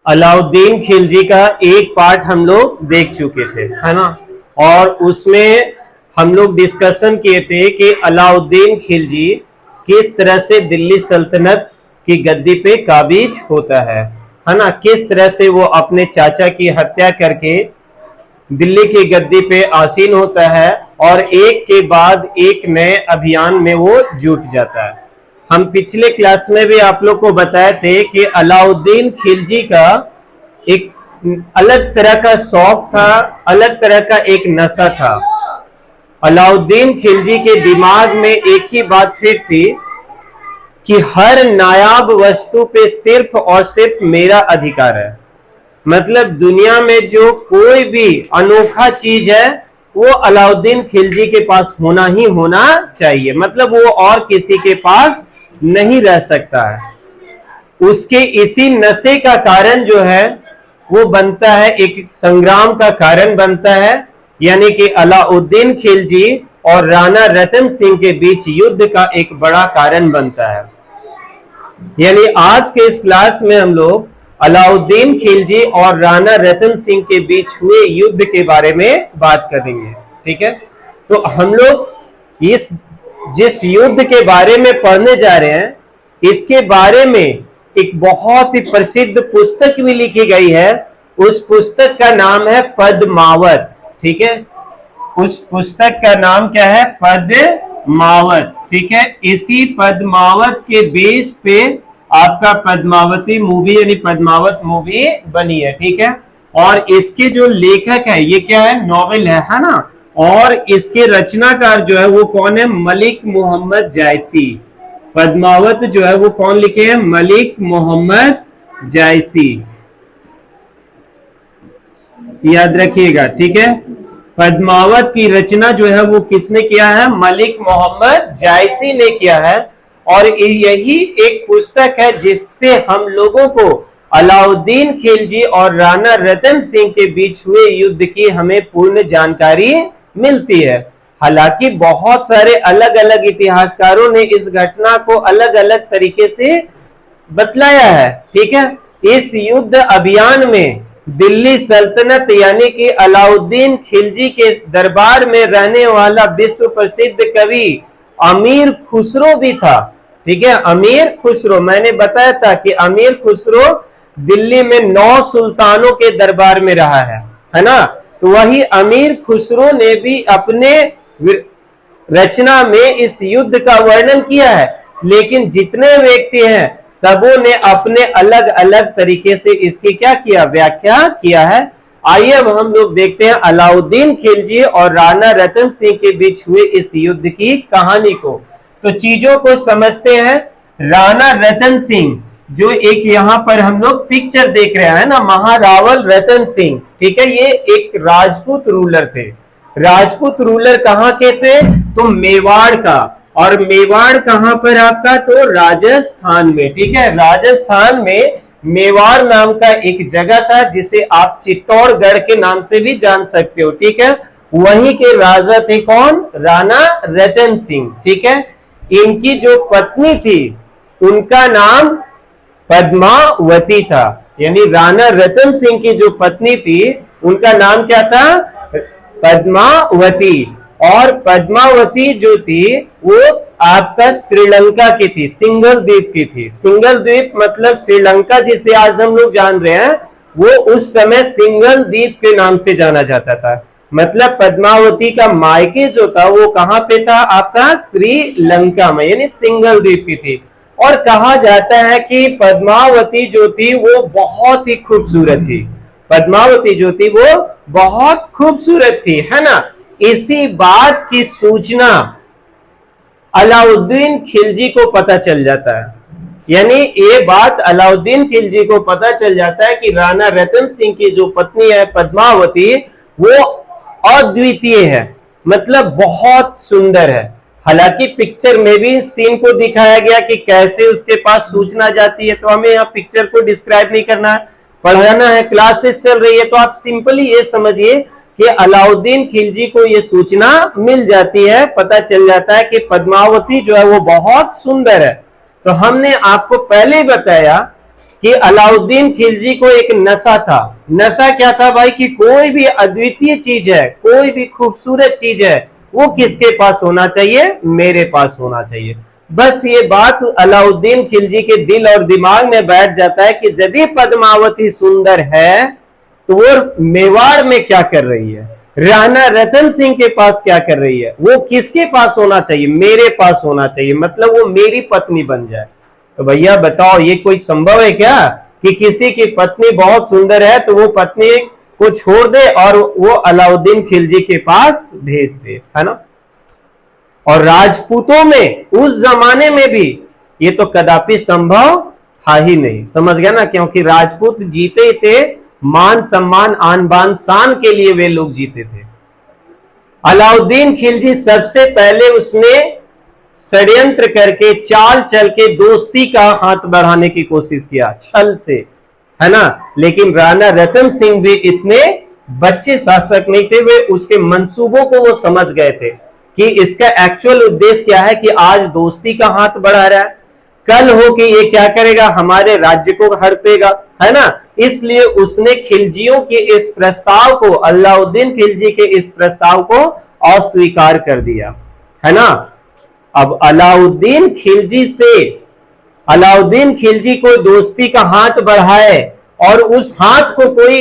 अलाउद्दीन खिलजी का एक पार्ट हम लोग देख चुके थे, है ना। और उसमें हम लोग डिस्कशन किए थे कि अलाउद्दीन खिलजी किस तरह से दिल्ली सल्तनत की गद्दी पे काबिज होता है ना। किस तरह से वो अपने चाचा की हत्या करके दिल्ली की गद्दी पे आसीन होता है और एक के बाद एक नए अभियान में वो जुट जाता है। हम पिछले क्लास में भी आप लोग को बताए थे कि अलाउद्दीन खिलजी का एक अलग तरह का शौक था, अलग तरह का एक नशा था। अलाउद्दीन खिलजी के दिमाग में एक ही बात फिट थी कि हर नायाब वस्तु पे सिर्फ और सिर्फ मेरा अधिकार है। मतलब दुनिया में जो कोई भी अनोखा चीज है वो अलाउद्दीन खिलजी के पास होना ही होना चाहिए, मतलब वो और किसी के पास नहीं रह सकता है। उसके इसी नशे का कारण जो है वो बनता है, एक संग्राम का कारण बनता है, यानी कि अलाउद्दीन खिलजी और राणा रतन सिंह के बीच युद्ध का एक बड़ा कारण बनता है। यानी आज के इस क्लास में हम लोग अलाउद्दीन खिलजी और राणा रतन सिंह के बीच हुए युद्ध के बारे में बात करेंगे, ठीक है। तो हम लोग इस जिस युद्ध के बारे में पढ़ने जा रहे हैं, इसके बारे में एक बहुत ही प्रसिद्ध पुस्तक भी लिखी गई है। उस पुस्तक का नाम है पद्मावत, ठीक है। उस पुस्तक का नाम क्या है? पद्मावत, ठीक है। इसी पद्मावत के बेस पे आपका पद्मावती मूवी यानी पद्मावत मूवी बनी है, ठीक है। और इसके जो लेखक है ये क्या है? नॉवेल है ना। और इसके रचनाकार जो है वो कौन है? मलिक मोहम्मद जायसी। पद्मावत जो है वो कौन लिखे हैं? मलिक मोहम्मद जायसी, याद रखिएगा, ठीक है। पद्मावत की रचना जो है वो किसने किया है? मलिक मोहम्मद जायसी ने किया है। और यही एक पुस्तक है जिससे हम लोगों को अलाउद्दीन खिलजी और राणा रतन सिंह के बीच हुए युद्ध की हमें पूर्ण जानकारी मिलती है। हालांकि बहुत सारे अलग अलग इतिहासकारों ने इस घटना को अलग अलग तरीके से बतलाया है, ठीक है। इस युद्ध अभियान में दिल्ली सल्तनत यानी कि अलाउद्दीन खिलजी के दरबार में रहने वाला विश्व प्रसिद्ध कवि अमीर खुसरो भी था, ठीक है। अमीर खुसरो, मैंने बताया था कि अमीर खुसरो दिल्ली में 9 सुल्तानों के दरबार में रहा है ना। तो वही अमीर खुसरो ने भी अपने रचना में इस युद्ध का वर्णन किया है। लेकिन जितने व्यक्ति हैं सबों ने अपने अलग अलग तरीके से इसकी क्या किया? व्याख्या किया है। आइए अब हम लोग देखते हैं अलाउद्दीन खिलजी और राणा रतन सिंह के बीच हुए इस युद्ध की कहानी को। तो चीजों को समझते हैं। राणा रतन सिंह जो एक यहाँ पर हम लोग पिक्चर देख रहे हैं ना, महारावल रतन सिंह, ठीक है। ये एक राजपूत रूलर थे। राजपूत रूलर कहाँ के थे? तो मेवाड़ का। और मेवाड़ कहां पर आपका? तो राजस्थान में, ठीक है। राजस्थान में मेवाड़ नाम का एक जगह था जिसे आप चित्तौड़गढ़ के नाम से भी जान सकते हो, ठीक है। वहीं के राजा थे कौन? राणा रतन सिंह, ठीक है। इनकी जो पत्नी थी उनका नाम पद्मावती था, यानी राणा रतन सिंह की जो पत्नी थी उनका नाम क्या था? पद्मावती। और पद्मावती जो थी वो आपका श्रीलंका की थी, सिंघल द्वीप की थी। सिंघल द्वीप मतलब श्रीलंका जिसे आज हम लोग जान रहे हैं, वो उस समय सिंघल द्वीप के नाम से जाना जाता था। मतलब पद्मावती का मायके जो था वो कहां पे था? आपका श्रीलंका में, यानी सिंघल द्वीप की थी। और कहा जाता है कि पद्मावती जो थी वो बहुत ही खूबसूरत थी। पद्मावती जो थी वो बहुत खूबसूरत थी, है ना। इसी बात की सूचना अलाउद्दीन खिलजी को पता चल जाता है। यानी ये बात अलाउद्दीन खिलजी को पता चल जाता है कि राणा रतन सिंह की जो पत्नी है पद्मावती वो अद्वितीय है, मतलब बहुत सुंदर है। हालांकि पिक्चर में भी सीन को दिखाया गया कि कैसे उसके पास सूचना जाती है, तो हमें यहाँ पिक्चर को डिस्क्राइब नहीं करना है, पढ़ाना है, क्लासेस चल रही है। तो आप सिंपली ये समझिए कि अलाउद्दीन खिलजी को यह सूचना मिल जाती है, पता चल जाता है कि पद्मावती जो है वो बहुत सुंदर है। तो हमने आपको पहले ही बताया कि अलाउद्दीन खिलजी को एक नशा था। नशा क्या था भाई? कि कोई भी अद्वितीय चीज है, कोई भी खूबसूरत चीज है, वो किसके पास होना चाहिए? मेरे पास होना चाहिए। बस ये बात अलाउद्दीन खिलजी के दिल और दिमाग में बैठ जाता है कि यदि पद्मावती सुंदर है तो वो मेवाड़ में क्या कर रही है, राणा रतन सिंह के पास क्या कर रही है, वो किसके पास होना चाहिए? मेरे पास होना चाहिए, मतलब वो मेरी पत्नी बन जाए। तो भैया बताओ, ये कोई संभव है क्या कि किसी की पत्नी बहुत सुंदर है तो वो पत्नी को छोड़ दे और वो अलाउद्दीन खिलजी के पास भेज दे, है ना? और राजपूतों में उस जमाने में भी ये तो कदापि संभव था ही नहीं, समझ गया ना? क्योंकि राजपूत जीते ही थे मान सम्मान आन बान शान के लिए, वे लोग जीते थे। अलाउद्दीन खिलजी सबसे पहले उसने षड्यंत्र करके, चाल चल के दोस्ती का हाथ बढ़ाने की कोशिश किया, छल से, है ना? लेकिन राणा रतन सिंह भी इतने बच्चे शासक नहीं थे, वे उसके मंसूबों को वो समझ गए थे कि इसका एक्चुअल उद्देश्य क्या है, कि आज दोस्ती का हाथ बढ़ा रहा है, कल हो कि ये क्या करेगा, हमारे राज्य को हड़पेगा, है ना? इसलिए उसने खिलजियों के इस प्रस्ताव को, अलाउद्दीन खिलजी के इस प्रस्ताव को अस्वीकार कर दिया, है ना? अब अलाउद्दीन खिलजी को दोस्ती का हाथ बढ़ाए और उस हाथ को कोई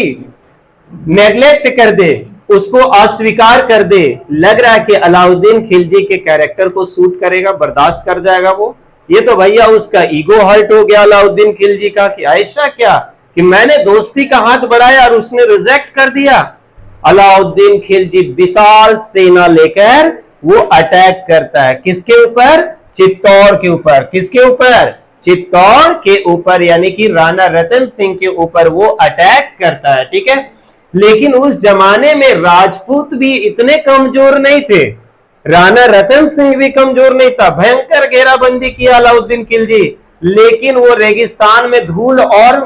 नेग्लेक्ट कर दे, उसको अस्वीकार कर दे, लग रहा है कि अलाउद्दीन खिलजी के कैरेक्टर को सूट करेगा, बर्दाश्त कर जाएगा वो? ये तो भैया उसका ईगो हर्ट हो गया अलाउद्दीन खिलजी का, कि ऐसा क्या कि मैंने दोस्ती का हाथ बढ़ाया और उसने रिजेक्ट कर दिया। अलाउद्दीन खिलजी विशाल सेना लेकर वो अटैक करता है, किसके ऊपर? चित्तौड़ के ऊपर। किसके ऊपर? चित्तौड़ के ऊपर, यानी कि राणा रतन सिंह के ऊपर वो अटैक करता है, ठीक है? लेकिन उस जमाने में राजपूत भी इतने कमजोर नहीं थे, राणा रतन सिंह भी कमजोर नहीं था। भयंकर घेराबंदी किया अलाउद्दीन खिलजी, लेकिन वो रेगिस्तान में धूल और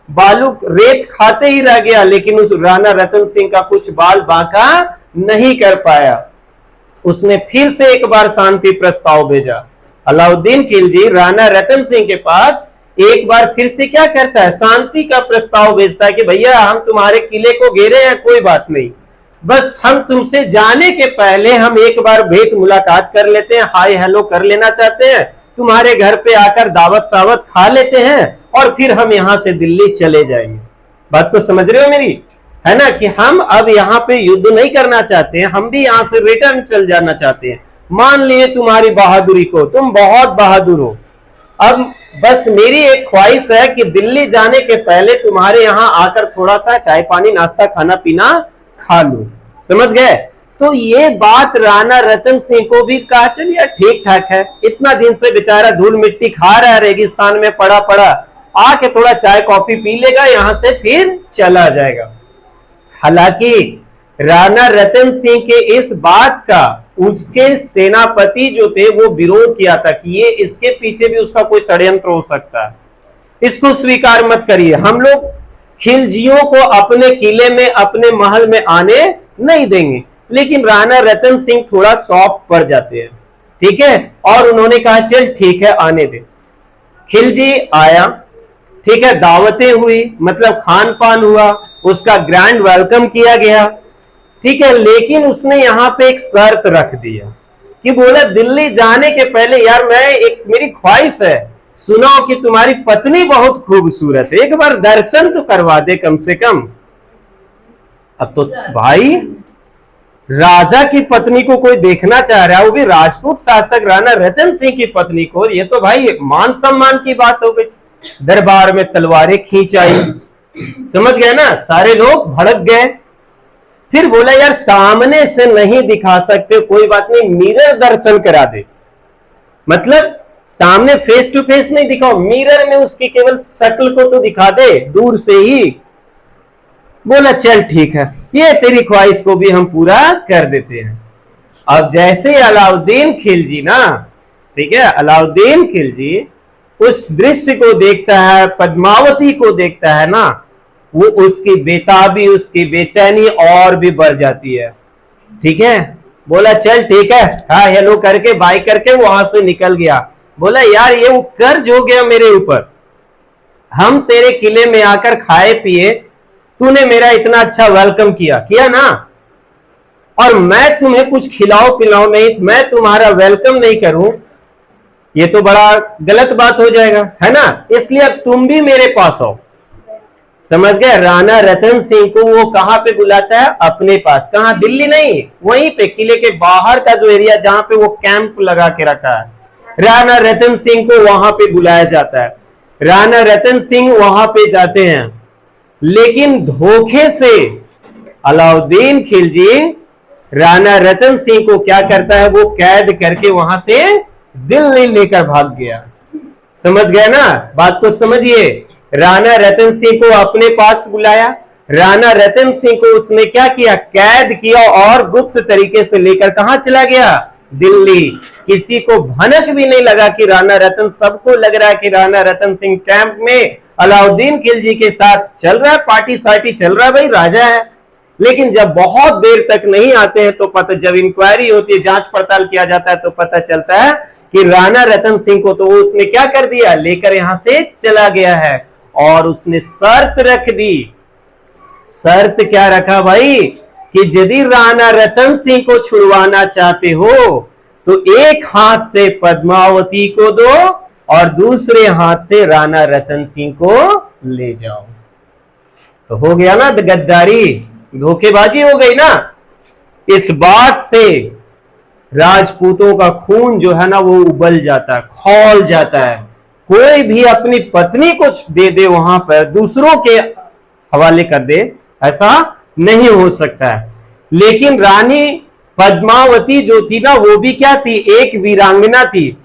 बालू रेत खाते ही रह गया, लेकिन उस राणा रतन सिंह का कुछ बाल बांका नहीं कर पाया। उसने फिर से एक बार शांति प्रस्ताव भेजा। अलाउद्दीन खिलजी राणा रतन सिंह के पास एक बार फिर से क्या करता है? शांति का प्रस्ताव भेजता है कि भैया हम तुम्हारे किले को घेरे हैं, कोई बात नहीं, बस हम तुमसे जाने के पहले हम एक बार भेंट मुलाकात कर लेते हैं, हाय हेलो कर लेना चाहते हैं, तुम्हारे घर पे आकर दावत सावत खा लेते हैं और फिर हम यहां से दिल्ली चले जाएंगे। बात को समझ रहे हो मेरी, है ना? कि हम अब यहाँ पे युद्ध नहीं करना चाहते हैं, हम भी यहां से रिटर्न चल जाना चाहते हैं। मान लिए तुम्हारी बहादुरी को, तुम बहुत बहादुर हो, अब बस मेरी एक ख्वाहिश है कि दिल्ली जाने के पहले तुम्हारे यहाँ आकर थोड़ा सा चाय पानी नाश्ता खाना पीना खा लूं। समझ गए? तो ये बात राणा रतन सिंह को भी कहा, चल यार ठीक ठाक है, इतना दिन से बेचारा धूल मिट्टी खा रहा है, रेगिस्तान में पड़ा पड़ा, आके थोड़ा चाय कॉफी पी लेगा, यहां से फिर चला जाएगा। हालांकि राणा रतन सिंह के इस बात का उसके सेनापति जो थे वो विरोध किया था कि ये इसके पीछे भी उसका कोई षड्यंत्र हो सकता है, इसको स्वीकार मत करिए, हम लोग खिलजियों को अपने किले में, अपने महल में आने नहीं देंगे। लेकिन राणा रतन सिंह थोड़ा सॉफ्ट पड़ जाते हैं, ठीक है? और उन्होंने कहा चल ठीक है आने दे। खिलजी आया, ठीक है, दावतें हुई, मतलब खान पान हुआ, उसका ग्रैंड वेलकम किया गया, ठीक है। लेकिन उसने यहां पे एक शर्त रख दिया कि बोला दिल्ली जाने के पहले यार मेरी ख्वाहिश है, सुनाओ कि तुम्हारी पत्नी बहुत खूबसूरत है, एक बार दर्शन तो करवा दे कम से कम। अब तो भाई राजा की पत्नी को कोई देखना चाह रहा है, वो भी राजपूत शासक राणा रतन सिंह की पत्नी को, ये तो भाई मान सम्मान की बात हो गई। दरबार में तलवारें खींच आई, समझ गए ना, सारे लोग भड़क गए। फिर बोला यार सामने से नहीं दिखा सकते, कोई बात नहीं, मिरर दर्शन करा दे, मतलब सामने फेस टू फेस नहीं दिखाओ, मिरर में उसकी केवल शक्ल को तो दिखा दे दूर से ही। बोला चल ठीक है, ये तेरी ख्वाहिश को भी हम पूरा कर देते हैं। अब जैसे अलाउद्दीन खिलजी ना, ठीक है, अलाउद्दीन खिलजी उस दृश्य को देखता है, पद्मावती को देखता है ना, वो उसकी बेताबी, उसकी बेचैनी और भी बढ़ जाती है, ठीक है। बोला चल ठीक है, हाँ हेलो करके बाय करके वहां से निकल गया। बोला यार ये वो कर्ज हो गया मेरे ऊपर, हम तेरे किले में आकर खाए पिए, तूने मेरा इतना अच्छा वेलकम किया ना, और मैं तुम्हें कुछ खिलाओ पिलाओ नहीं, मैं तुम्हारा वेलकम नहीं करूं, ये तो बड़ा गलत बात हो जाएगा, है ना। इसलिए अब तुम भी मेरे पास आओ। समझ गए। राणा रतन सिंह को वो कहां पे बुलाता है? अपने पास। कहां? दिल्ली नहीं, वहीं पे किले के बाहर का जो एरिया जहां पे वो कैंप लगा के रखा है, राणा रतन सिंह को वहां पे बुलाया जाता है। राणा रतन सिंह वहां पे जाते हैं, लेकिन धोखे से अलाउद्दीन खिलजी राणा रतन सिंह को क्या करता है? वो कैद करके वहां से दिल्ली लेकर भाग गया। समझ गए ना बात को? समझिए, राणा रतन सिंह को अपने पास बुलाया, राणा रतन सिंह को उसने क्या किया? कैद किया और गुप्त तरीके से लेकर कहां चला गया? दिल्ली। किसी को भनक भी नहीं लगा कि राणा रतन, सबको लग रहा है कि राणा रतन सिंह कैंप में अलाउद्दीन खिलजी के साथ चल रहा है, पार्टी सार्टी चल रहा है, भाई राजा है। लेकिन जब बहुत देर तक नहीं आते हैं तो पता, जब इंक्वायरी होती है, जांच पड़ताल किया जाता है, तो पता चलता है कि राणा रतन सिंह को तो उसने क्या कर दिया? लेकर यहां से चला गया है। और उसने शर्त रख दी। शर्त क्या रखा भाई? कि यदि राणा रतन सिंह को छुड़वाना चाहते हो तो एक हाथ से पद्मावती को दो और दूसरे हाथ से राणा रतन सिंह को ले जाओ। तो हो गया ना गद्दारी, धोखेबाजी हो गई ना। इस बात से राजपूतों का खून जो है ना वो उबल जाता है, खौल जाता है। कोई भी अपनी पत्नी को दे दे वहां पर, दूसरों के हवाले कर दे, ऐसा नहीं हो सकता है। लेकिन रानी पद्मावती जो थी ना, वो भी क्या थी? एक वीरांगना थी।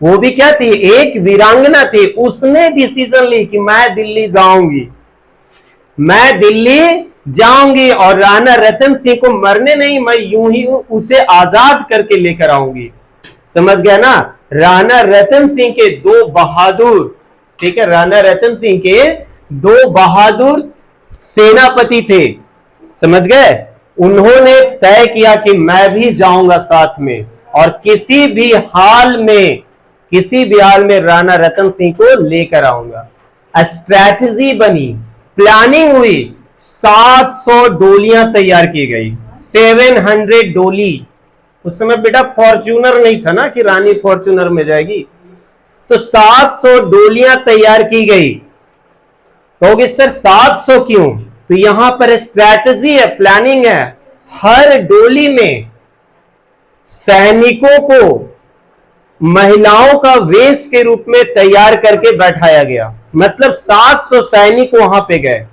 वो भी क्या थी? एक वीरांगना थी। उसने डिसीजन ली कि मैं दिल्ली जाऊंगी, मैं दिल्ली जाऊंगी और राणा रतन सिंह को मरने नहीं, मैं यूं ही उसे आजाद करके लेकर आऊंगी। समझ गया ना। राणा रतन सिंह के दो बहादुर, ठीक है, राणा रतन सिंह के दो बहादुर सेनापति थे, समझ गए। उन्होंने तय किया कि मैं भी जाऊंगा साथ में, और किसी भी हाल में राणा रतन सिंह को लेकर आऊंगा। स्ट्रैटेजी बनी, प्लानिंग हुई, 700 डोलियां तैयार की गई, 700 डोली। उस समय बेटा फॉर्च्यूनर नहीं था ना कि रानी फॉर्च्यूनर में जाएगी, तो 700 डोलियां तैयार की गई। कहोगे सर 700 क्यों? तो यहां पर स्ट्रैटेजी है, प्लानिंग है। हर डोली में सैनिकों को महिलाओं का वेश के रूप में तैयार करके बैठाया गया। मतलब 700 सैनिक वहां पे गए।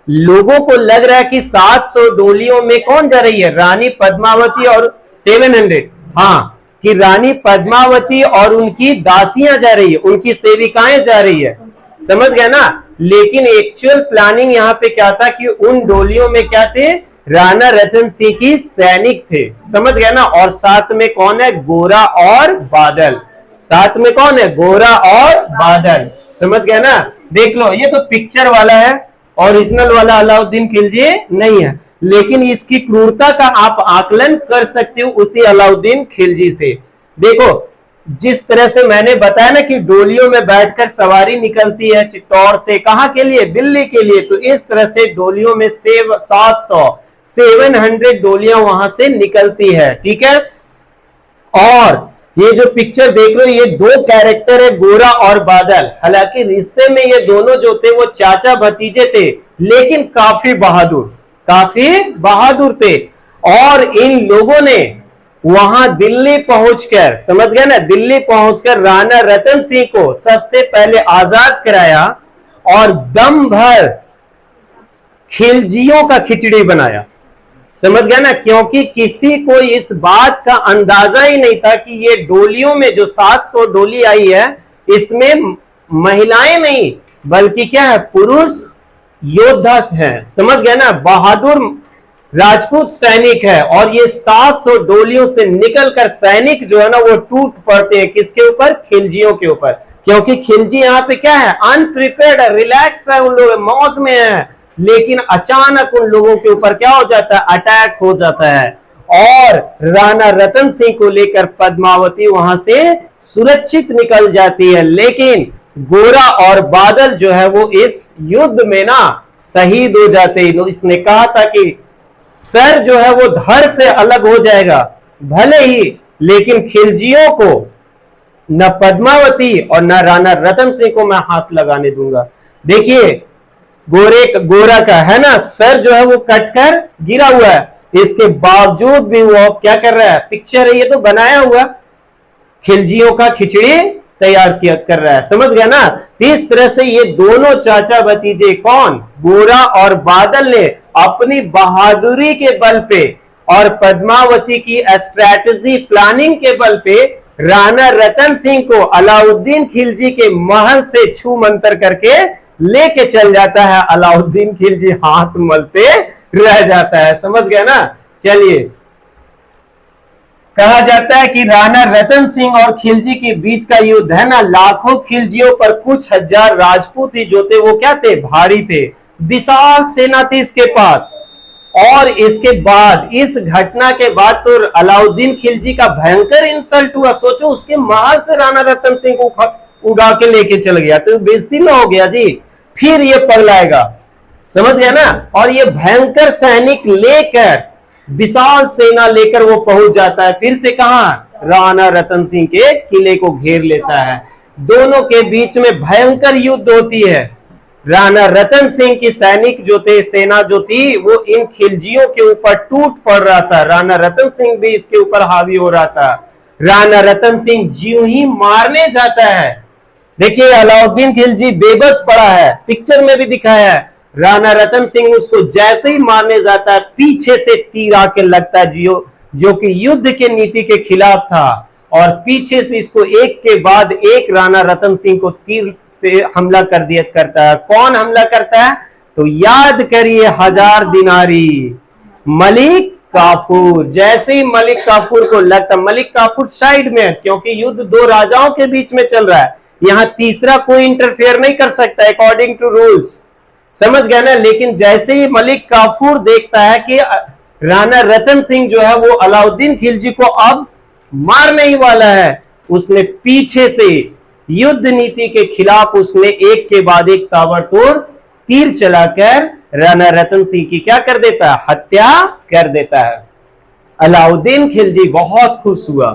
लोगों को लग रहा है कि 700 डोलियों में कौन जा रही है? रानी पद्मावती और 700, हाँ, कि रानी पद्मावती और उनकी दासियां जा रही है, उनकी सेविकाएं जा रही है। समझ गए ना। लेकिन एक्चुअल प्लानिंग यहां पे क्या था कि उन डोलियों में क्या थे? राणा रतन सिंह की सैनिक थे। समझ गए ना। और साथ में कौन है? गोरा और बादल। साथ में कौन है? गोरा और बादल। समझ गए ना। देख लो, ये तो पिक्चर वाला है, ओरिजिनल वाला अलाउद्दीन खिलजी नहीं है, लेकिन इसकी क्रूरता का आप आकलन कर सकते हो उसी अलाउद्दीन खिलजी से। देखो, जिस तरह से मैंने बताया ना कि डोलियों में बैठकर सवारी निकलती है चित्तौड़ से, कहां के लिए? दिल्ली के लिए। तो इस तरह से डोलियों में 700 डोलियां वहां से निकलती है, ठीक है। और ये जो पिक्चर देख रहे हो, ये दो कैरेक्टर है, गोरा और बादल। हालांकि रिश्ते में ये दोनों जो थे वो चाचा भतीजे थे, लेकिन काफी बहादुर थे। और इन लोगों ने वहां दिल्ली पहुंचकर, समझ गए ना, दिल्ली पहुंचकर राणा रतन सिंह को सबसे पहले आजाद कराया और दम भर खिलजियों का खिचड़ी बनाया। समझ गया ना। क्योंकि किसी को इस बात का अंदाजा ही नहीं था कि ये डोलियों में जो 700 डोली आई है, इसमें महिलाएं नहीं बल्कि क्या है? पुरुष योद्धा हैं। समझ गया ना। बहादुर राजपूत सैनिक है। और ये 700 डोलियों से निकलकर सैनिक जो है ना वो टूट पड़ते हैं। किसके ऊपर? खिलजियों के ऊपर। क्योंकि खिलजी यहां पे क्या है? अनप्रिपेयर्ड है, रिलैक्स है, उन लोग मौज में है। लेकिन अचानक उन लोगों के ऊपर क्या हो जाता है? अटैक हो जाता है। और राणा रतन सिंह को लेकर पद्मावती वहां से सुरक्षित निकल जाती है। लेकिन गोरा और बादल जो है वो इस युद्ध में ना शहीद हो जाते हैं। इसने कहा था कि सर जो है वो धड़ से अलग हो जाएगा भले ही, लेकिन खिलजियों को न पद्मावती और न राणा रतन सिंह को मैं हाथ लगाने दूंगा। देखिए गोरा का है ना सर जो है वो कटकर गिरा हुआ है, इसके बावजूद भी वो क्या कर रहा है, पिक्चर है ये तो बनाया हुआ, खिलजियों का खिचड़ी तैयार किया कर रहा है। समझ गया ना। इस तरह से ये दोनों चाचा भतीजे कौन, गोरा और बादल ने अपनी बहादुरी के बल पे और पद्मावती की स्ट्रैटेजी प्लानिंग के बल पे राणा रतन सिंह को अलाउद्दीन खिलजी के महल से छू मंतर करके लेके चल जाता है। अलाउद्दीन खिलजी हाथ मलते रह जाता है। समझ गया ना। चलिए, कहा जाता है कि राणा रतन सिंह और खिलजी के बीच का युद्ध है ना, लाखों खिलजियों पर कुछ हजार राजपूत ही जो थे वो क्या थे, भारी थे, विशाल सेना थी इसके पास। और इसके बाद, इस घटना के बाद तो अलाउद्दीन खिलजी का भयंकर इंसल्ट हुआ। सोचो उसके महल से राणा रतन सिंह को उड़ा के लेके चल गया, तो बेइज्जती ना हो गया जी। फिर ये पगलाएगा, समझ गया ना। और ये भयंकर सैनिक लेकर, विशाल सेना लेकर वो पहुंच जाता है फिर से कहां, राणा रतन सिंह के किले को घेर लेता है। दोनों के बीच में भयंकर युद्ध होती है। राणा रतन सिंह की सैनिक जो थे, सेना जो थी, वो इन खिलजियों के ऊपर टूट पड़ रहा था। राणा रतन सिंह भी इसके ऊपर हावी हो रहा था। राणा रतन सिंह ज्यों ही मारने जाता है, देखिए अलाउद्दीन खिलजी बेबस पड़ा है, पिक्चर में भी दिखाया है। राणा रतन सिंह उसको जैसे ही मारने जाता है, पीछे से तीर आके लगता है जो कि युद्ध के नीति के खिलाफ था, और पीछे से इसको एक के बाद एक राणा रतन सिंह को तीर से हमला करता है। कौन हमला करता है, तो याद करिए, 1000 दिनारी मलिक काफूर। जैसे ही मलिक काफूर को लगता, मलिक काफूर साइड में, क्योंकि युद्ध दो राजाओं के बीच में चल रहा है, यहां तीसरा कोई इंटरफेयर नहीं कर सकता अकॉर्डिंग टू रूल्स, समझ गया ना। लेकिन जैसे ही मलिक काफूर देखता है कि राणा रतन सिंह जो है वो अलाउद्दीन खिलजी को अब मारने ही वाला है, उसने पीछे से युद्ध नीति के खिलाफ उसने एक के बाद एक ताबड़तोड़ तीर चलाकर राणा रतन सिंह की क्या कर देता है, हत्या कर देता है। अलाउद्दीन खिलजी बहुत खुश हुआ।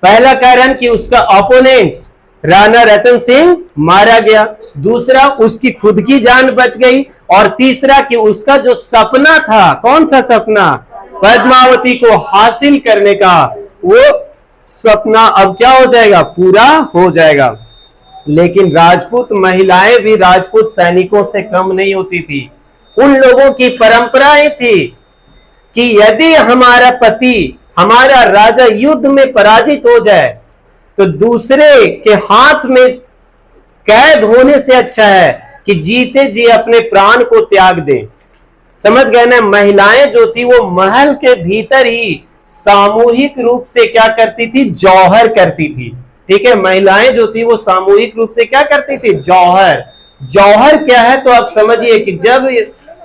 पहला कारण कि उसका ओपोनेंट्स राणा रतन सिंह मारा गया, दूसरा उसकी खुद की जान बच गई, और तीसरा कि उसका जो सपना था, कौन सा सपना, पद्मावती को हासिल करने का, वो सपना अब क्या हो जाएगा, पूरा हो जाएगा। लेकिन राजपूत महिलाएं भी राजपूत सैनिकों से कम नहीं होती थी। उन लोगों की परंपराएं थी कि यदि हमारा पति, हमारा राजा युद्ध में पराजित हो जाए तो दूसरे के हाथ में कैद होने से अच्छा है कि जीते जी अपने प्राण को त्याग दें। समझ गए ना। महिलाएं जो थी वो महल के भीतर ही सामूहिक रूप से क्या करती थी, जौहर करती थी। ठीक है, महिलाएं जो थी वो सामूहिक रूप से क्या करती थी, जौहर। जौहर क्या है, तो आप समझिए कि जब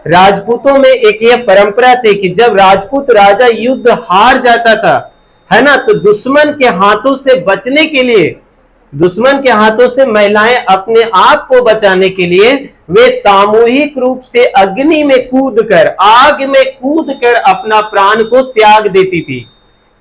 राजपूतों में एक यह परंपरा थी कि जब राजपूत राजा युद्ध हार जाता था, है ना, तो दुश्मन के हाथों से बचने के लिए, दुश्मन के हाथों से महिलाएं अपने आप को बचाने के लिए वे सामूहिक रूप से अग्नि में कूदकर, आग में कूदकर अपना प्राण को त्याग देती थी।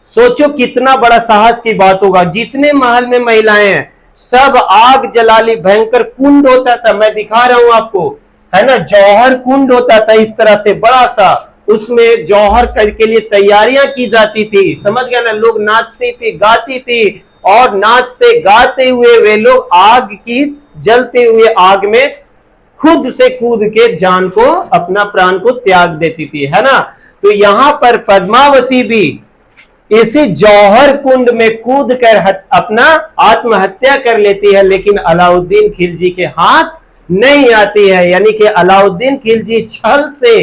सोचो कितना बड़ा साहस की बात होगा। जितने महल में महिलाएं हैं सब आग जला ली, भयंकर कुंड होता था, मैं दिखा रहा हूं आपको, है ना, जौहर कुंड होता था इस तरह से बड़ा सा, उसमें जौहर के लिए तैयारियां की जाती थी। समझ गया ना। लोग नाचती थी, गाती थी, और नाचते गाते हुए वे लोग आग की, जलते हुए आग में खुद से कूद के जान को, अपना प्राण को त्याग देती थी, है ना। तो यहां पर पद्मावती भी इसी जौहर कुंड में कूद कर अपना आत्महत्या कर लेती है, लेकिन अलाउद्दीन खिलजी के हाथ नहीं आती है। यानी कि अलाउद्दीन खिलजी छल से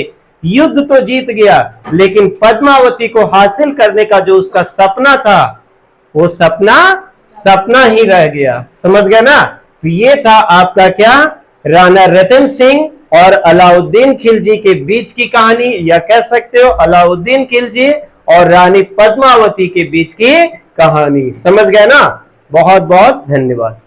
युद्ध तो जीत गया, लेकिन पद्मावती को हासिल करने का जो उसका सपना था, वो सपना ही रह गया। समझ गया ना। तो ये था आपका क्या, राणा रतन सिंह और अलाउद्दीन खिलजी के बीच की कहानी, या कह सकते हो अलाउद्दीन खिलजी और रानी पद्मावती के बीच की कहानी। समझ गए ना। बहुत बहुत धन्यवाद।